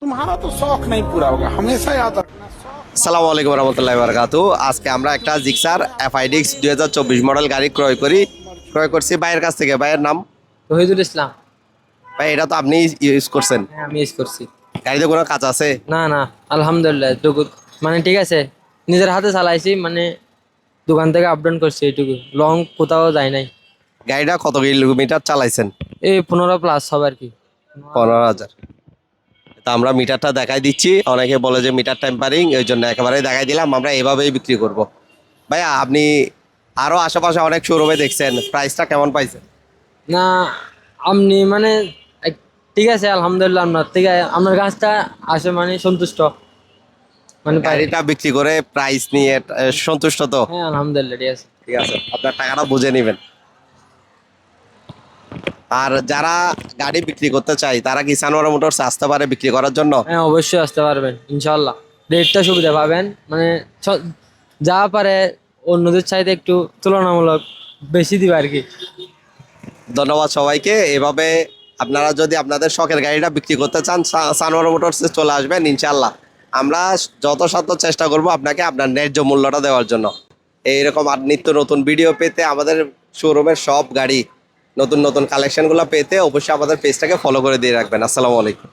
तुम्हारा तो शौक नहीं पूरा होगा हमेशा याद रखना। আসসালামু আলাইকুম রহমতুল্লাহি বারাকাতু। আজকে আমরা একটা জিক্সার এফআইডিক্স 2024 মডেল গাড়ি ক্রয় করছি ভাইয়ের কাছ থেকে। ভাইয়ের নাম? তহিদুল ইসলাম। ভাই, এটা তো আপনি ইউজ করছেন, হ্যাঁ, আমি ইউজ করছি। গাড়িতে কোনো কাজ আছে? না না, আলহামদুলিল্লাহ এটুকু মানে ঠিক আছে, নিজের হাতে চালাইছি, মানে দোকান থেকে আপ ডাউন করছি, এইটুকু লং কোথাও যায় নাই। গাড়িটা কত কিলোমিটার চালাইছেন? এই 15+ হবে আর কি। 15,000। তা আমরা মিটারটা দেখাই দিচ্ছি, অনেকে বলে যে মিটার টেম্পারিং, ওই জন্য একেবারে দেখাই দিলাম। আমরা এভাবেই বিক্রি করব। ভাইয়া, আপনি আরো আশেপাশে অনেক শোরুমে দেখছেন, প্রাইসটা কেমন পাইছেন? না, আপনি মানে ঠিক আছে, আলহামদুলিল্লাহ আপনার থেকে আপনার কাছটা আসে মানে সন্তুষ্ট, মানে গাড়িটা বিক্রি করে প্রাইস নিয়ে সন্তুষ্ট তো? হ্যাঁ আলহামদুলিল্লাহ, ঠিক আছে। ঠিক আছে, আপনার টাকাটা বুঝে নেবেন। আর যারা গাড়ি বিক্রি করতে চায় তারা কি সানোয়ার মোটরস আসতে পারে বিক্রি করার জন্য? হ্যাঁ, অবশ্যই আসতে পারবেন ইনশাল্লাহ। রেটটা সুবিধা পাবেন, মানে যা পারে অন্যদের চাইতে একটু তুলনামূলক বেশি দিবে আর কি। ধন্যবাদ সবাইকে। এভাবে আপনারা যদি আপনাদের শখের গাড়িটা বিক্রি করতে চান, সানোয়ার মোটরসে চলে আসবেন ইনশাল্লাহ। আমরা যত সাধ্য চেষ্টা করব আপনাকে আপনার ন্যায্য মূল্যটা দেওয়ার জন্য। এইরকম আর নিত্য নতুন ভিডিও পেতে, আমাদের শোরুমের সব গাড়ি নতুন নতুন কালেকশনগুলো পেতে অবশ্যই আমাদের পেজটাকে ফলো করে দিয়ে রাখবেন। আসসালামু আলাইকুম।